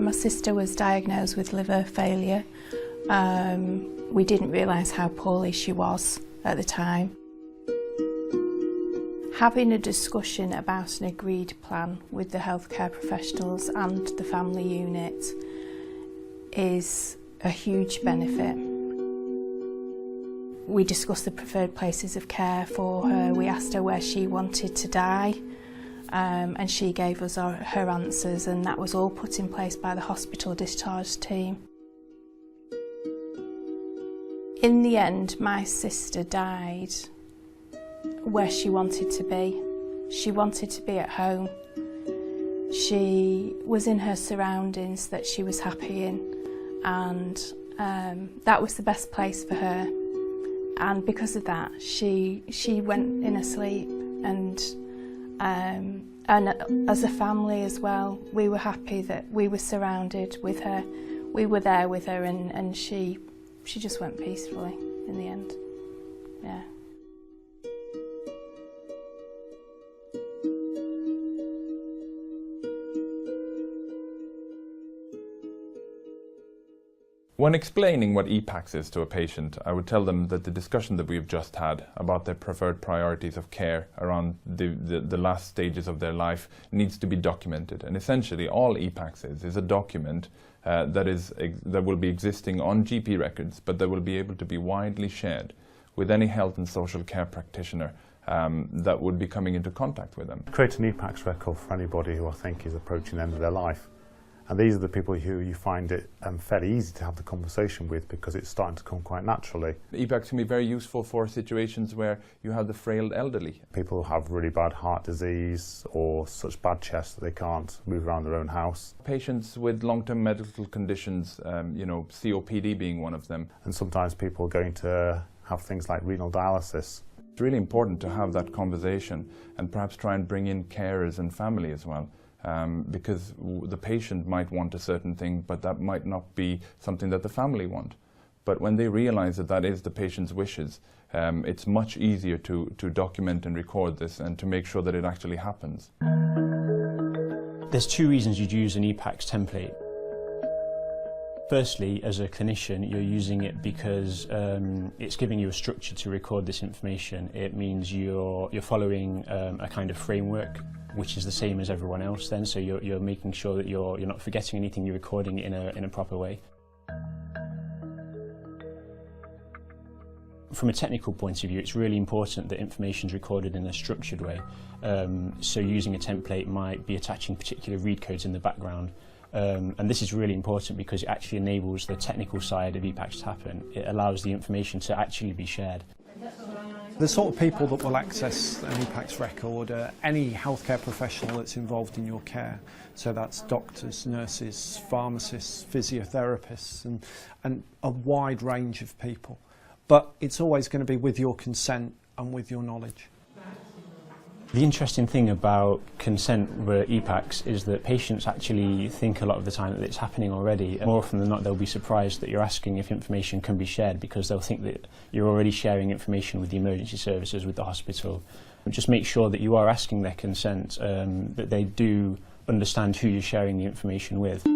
My sister was diagnosed with liver failure. We didn't realise how poorly she was at the time. Having a discussion about an agreed plan with the healthcare professionals and the family unit is a huge benefit. We discussed the preferred places of care for her. We asked her where she wanted to die, and she gave us her answers, and that was all put in place by the hospital discharge team. In the end, my sister died where she wanted to be. She wanted to be at home. She was in her surroundings that she was happy in, and that was the best place for her. And because of that, she went in her sleep, and as a family as well, we were happy that we were surrounded with her. We were there with her, and she just went peacefully in the end. Yeah. When explaining what EPaCCs is to a patient, I would tell them that the discussion that we've just had about their preferred priorities of care around the last stages of their life needs to be documented. And essentially all EPaCCs is a document that will be existing on GP records, but that will be able to be widely shared with any health and social care practitioner that would be coming into contact with them. Create an EPaCCs record for anybody who I think is approaching the end of their life. And these are the people who you find it fairly easy to have the conversation with, because it's starting to come quite naturally. EPaCCs can be very useful for situations where you have the frail elderly. People who have really bad heart disease or such bad chest that they can't move around their own house. Patients with long-term medical conditions, COPD being one of them. And sometimes people are going to have things like renal dialysis. It's really important to have that conversation and perhaps try and bring in carers and family as well. Because the patient might want a certain thing, but that might not be something that the family want. But when they realize that that is the patient's wishes, it's much easier to document and record this and to make sure that it actually happens. There's two reasons you'd use an EPaCCs template. Firstly, as a clinician, you're using it because it's giving you a structure to record this information. It means you're following a kind of framework, which is the same as everyone else then, so you're making sure that you're not forgetting anything, you're recording it in a proper way. From a technical point of view, it's really important that information is recorded in a structured way. So using a template might be attaching particular read codes in the background. And this is really important because it actually enables the technical side of EPaCCs to happen. It allows the information to actually be shared. The sort of people that will access an EPaCCs record are any healthcare professional that's involved in your care. So that's doctors, nurses, pharmacists, physiotherapists, and a wide range of people. But it's always going to be with your consent and with your knowledge. The interesting thing about consent with EPaCCs is that patients actually think a lot of the time that it's happening already. More often than not, they'll be surprised that you're asking if information can be shared, because they'll think that you're already sharing information with the emergency services, with the hospital. And just make sure that you are asking their consent, that they do understand who you're sharing the information with.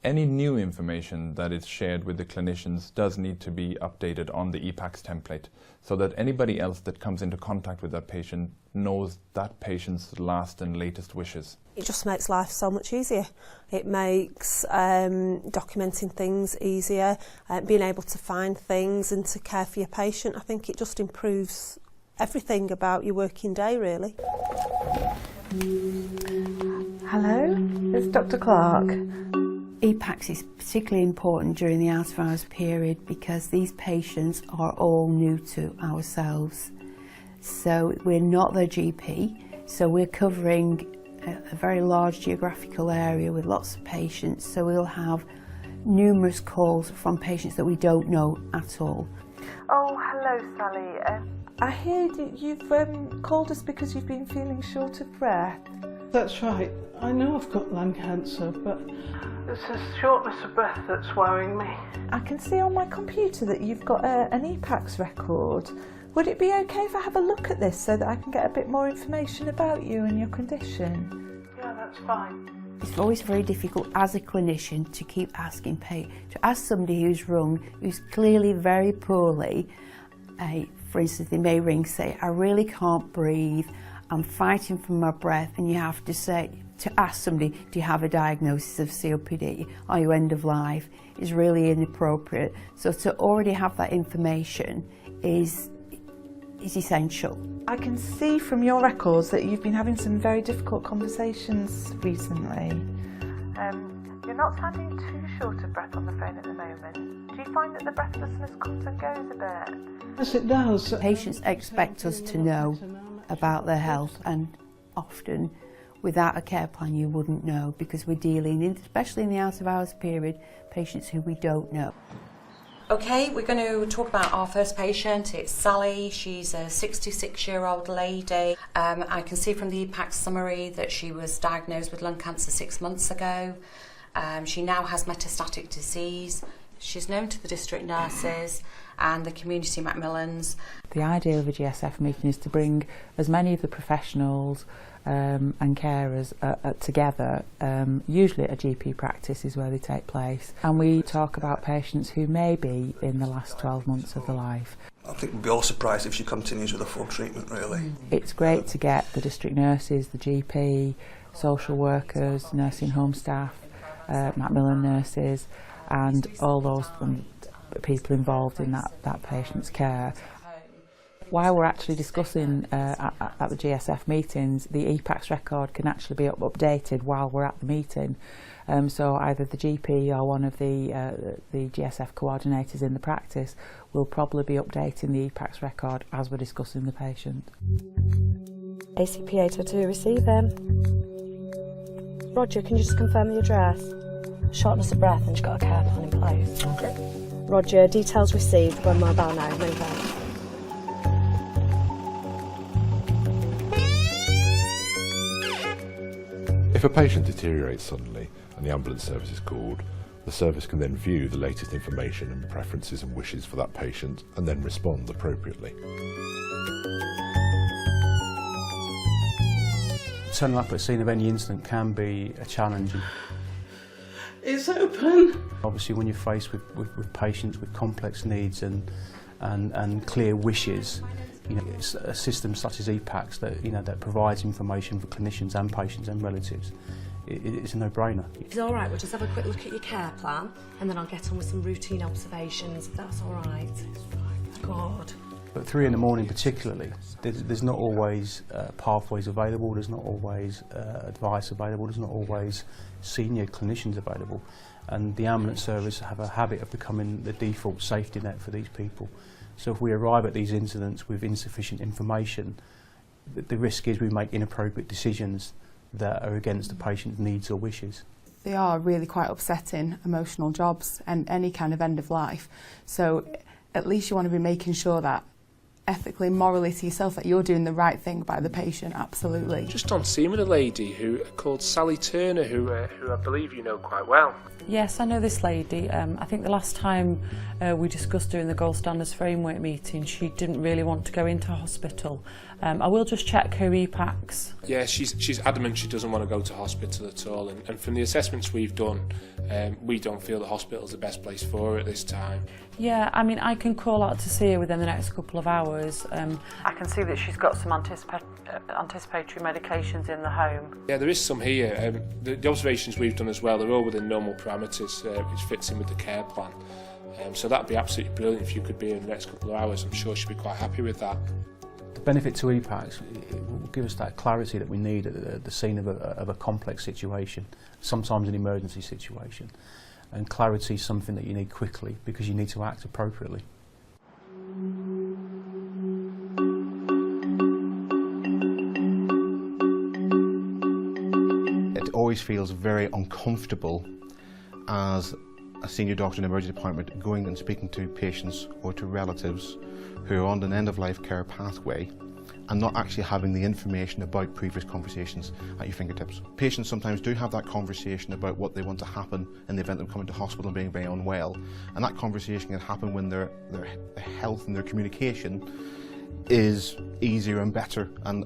Any new information that is shared with the clinicians does need to be updated on the EPaCCs template, so that anybody else that comes into contact with that patient knows that patient's last and latest wishes. It just makes life so much easier. It makes documenting things easier, being able to find things and to care for your patient. I think it just improves everything about your working day, really. Hello, it's Dr. Clark. EPaCCs is particularly important during the out of hours period because these patients are all new to ourselves. So we're not their GP, so we're covering a very large geographical area with lots of patients, so we'll have numerous calls from patients that we don't know at all. Oh, hello Sally. I hear you've called us because you've been feeling short of breath. That's right. I know I've got lung cancer, but it's a shortness of breath that's worrying me. I can see on my computer that you've got an EPaCCs record. Would it be okay if I have a look at this so that I can get a bit more information about you and your condition? that's fine. It's always very difficult as a clinician to keep asking to ask somebody who's clearly very poorly, for instance, they may ring, say, I really can't breathe, I'm fighting for my breath, and you have to ask somebody, do you have a diagnosis of COPD? Are you end of life? Is really inappropriate. So to already have that information is essential. I can see from your records that you've been having some very difficult conversations recently. You're not sounding too short of breath on the phone at the moment. Do you find that the breathlessness comes and goes a bit? Yes, it does. Patients expect us to know about their health, and often without a care plan you wouldn't know, because we're dealing, especially in the out of hours period, patients who we don't know. Okay, we're going to talk about our first patient. It's Sally. She's a 66-year-old lady. I can see from the EPaCCs summary that she was diagnosed with lung cancer 6 months ago. She now has metastatic disease. She's known to the district nurses and the community Macmillans. The idea of a GSF meeting is to bring as many of the professionals and carers together. Usually at a GP practice is where they take place, and we talk about patients who may be in the last 12 months of their life. I think we'd be all surprised if she continues with a full treatment, really. It's great to get the district nurses, the GP, social workers, nursing home staff, Macmillan nurses, and all those people involved in that patient's care. While we're actually discussing at the GSF meetings, the EPaCCs record can actually be updated while we're at the meeting. So either the GP or one of the GSF coordinators in the practice will probably be updating the EPaCCs record as we're discussing the patient. ACP 802 receiver. Roger, can you just confirm the address? Shortness of breath, and you've got a care plan in place. Okay. Roger, details received. One mobile now, move on. If a patient deteriorates suddenly and the ambulance service is called, the service can then view the latest information and preferences and wishes for that patient and then respond appropriately. Turning up at the scene of any incident can be a challenge. It's open. Obviously, when you're faced with patients with complex needs and clear wishes, you know, it's a system such as EPaCCs that provides information for clinicians and patients and relatives. It's a no-brainer. It's all right. We'll just have a quick look at your care plan, and then I'll get on with some routine observations. If that's all right. God. But 3 in the morning particularly, there's not always pathways available, there's not always advice available, there's not always senior clinicians available, and the ambulance service have a habit of becoming the default safety net for these people. So if we arrive at these incidents with insufficient information, the risk is we make inappropriate decisions that are against the patient's needs or wishes. They are really quite upsetting, emotional jobs and any kind of end of life. So at least you want to be making sure that ethically, morally to yourself, that you're doing the right thing by the patient, absolutely. Just on scene with a lady called Sally Turner, who I believe you know quite well. Yes, I know this lady. I think the last time we discussed during the Gold Standards Framework meeting, she didn't really want to go into hospital. I will just check her EPaCCs. Yeah, she's adamant she doesn't want to go to hospital at all, and from the assessments we've done, we don't feel the hospital's the best place for her at this time. Yeah, I mean, I can call out to see her within the next couple of hours. I can see that she's got some anticipatory medications in the home. Yeah, there is some here. The observations we've done as well, they're all within normal parameters, which fits in with the care plan. So that'd be absolutely brilliant if you could be here in the next couple of hours. I'm sure she'd be quite happy with that. The benefit to EPaCCs, it will give us that clarity that we need at the scene of a complex situation, sometimes an emergency situation. And clarity is something that you need quickly because you need to act appropriately. It always feels very uncomfortable as a senior doctor in an emergency department going and speaking to patients or to relatives who are on an end-of-life care pathway and not actually having the information about previous conversations at your fingertips. Patients sometimes do have that conversation about what they want to happen in the event of coming to hospital and being very unwell, and that conversation can happen when their health and their communication is easier and better, and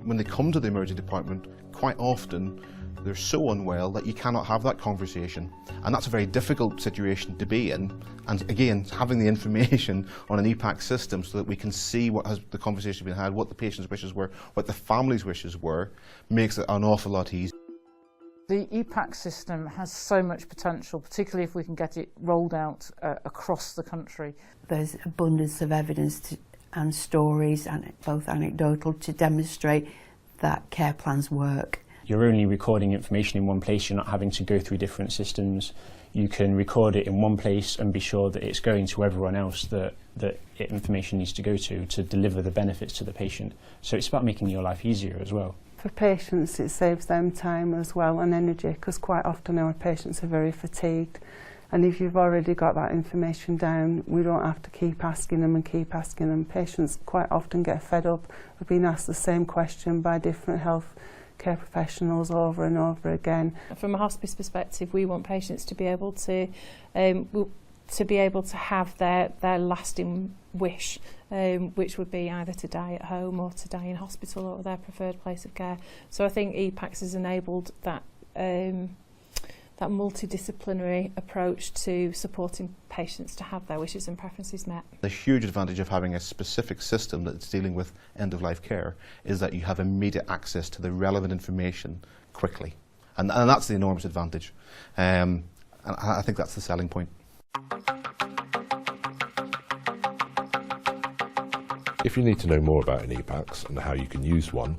when they come to the emergency department, quite often They're so unwell that you cannot have that conversation, and that's a very difficult situation to be in. And again, having the information on an EPaCC system so that we can see what has the conversation been had, what the patient's wishes were, what the family's wishes were, makes it an awful lot easier. The EPaCCs system has so much potential, particularly if we can get it rolled out across the country. There's abundance of evidence and stories, and both anecdotal, to demonstrate that care plans work. You're only recording information in one place, you're not having to go through different systems. You can record it in one place and be sure that it's going to everyone else that information needs to go to deliver the benefits to the patient. So it's about making your life easier as well. For patients, it saves them time as well and energy, because quite often our patients are very fatigued. And if you've already got that information down, we don't have to keep asking them and keep asking them. Patients quite often get fed up of being asked the same question by different health care professionals over and over again. From a hospice perspective, we want patients to be able to have their lasting wish, which would be either to die at home or to die in hospital or their preferred place of care. So I think EPaCCs has enabled that that multidisciplinary approach to supporting patients to have their wishes and preferences met. The huge advantage of having a specific system that's dealing with end-of-life care is that you have immediate access to the relevant information quickly. And that's the enormous advantage. And I think that's the selling point. If you need to know more about an EPaCCs and how you can use one,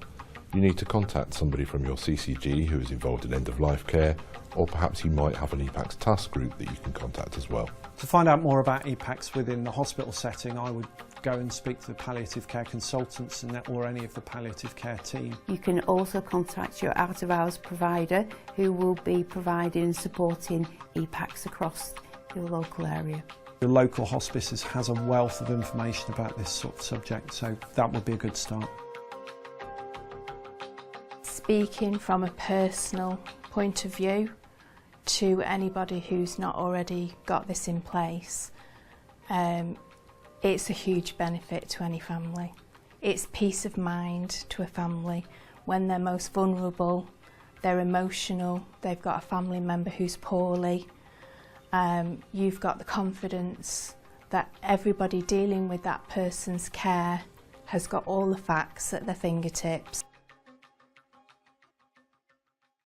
you need to contact somebody from your CCG who is involved in end-of-life care, or perhaps you might have an EPaCCs task group that you can contact as well. To find out more about EPaCCs within the hospital setting, I would go and speak to the palliative care consultants or any of the palliative care team. You can also contact your out-of-hours provider, who will be providing and supporting EPaCCs across your local area. The local hospices has a wealth of information about this sort of subject, so that would be a good start. Speaking from a personal point of view to anybody who's not already got this in place, it's a huge benefit to any family. It's peace of mind to a family when they're most vulnerable, they're emotional, they've got a family member who's poorly. You've got the confidence that everybody dealing with that person's care has got all the facts at their fingertips.